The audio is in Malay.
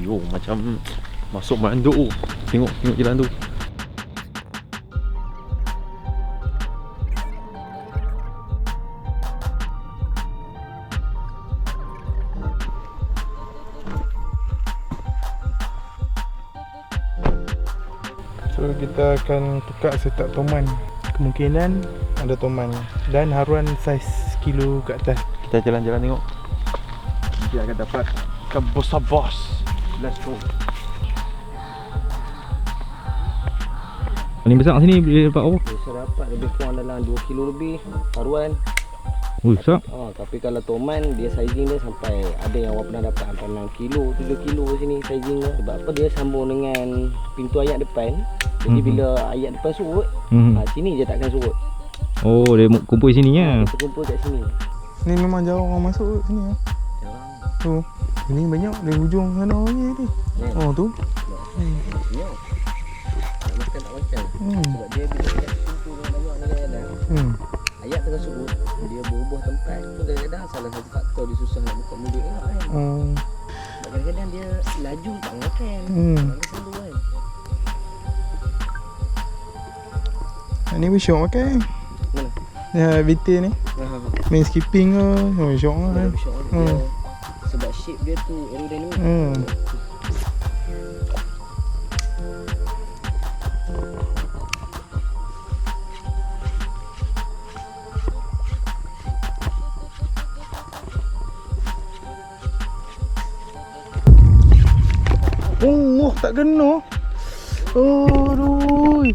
Oh, macam masuk manduk. Tengok jalan tu. So kita akan tukar setup toman. Kemungkinan ada toman dan haruan saiz kilo ke atas. Kita jalan-jalan tengok. Nanti akan dapat ikan besar bos. Let's go. Paling besar kat sini boleh dapat apa? Saya dapat lebih kurang dalam 2 kilo lebih haruan. Ui, besar. Tapi kalau toman dia sizing dia sampai ada yang orang pernah dapat sampai 6 kilo, 3 kilo sini sizing dia. Sebab apa, dia sambung dengan pintu ayak depan. Jadi bila ayak depan surut, sini je takkan surut. Oh, dia kumpul sini ya. Dia terkumpul kat sini. Ni memang jarang orang masuk sini ya. Jarang. Tu. Ini banyak dari hujung sana lagi ni. Oh tu. Tengok. Tak makan. Sebab dia bila ayak pintu banyak ni kadang-kadang. Ayak tengah surut, dia berubah tempat. Tu kadang-kadang salah satu faktor dia susah nak buka mulut elok kan. Sebab kadang-kadang dia laju tak makan. Makan selalu kan. Ni pun syok makan. Mana? Ya, BT ni. Main skipping ke. Oh, syok lah. Sebab shape dia tu aerodynamic. Oh, tak kena. Aduh.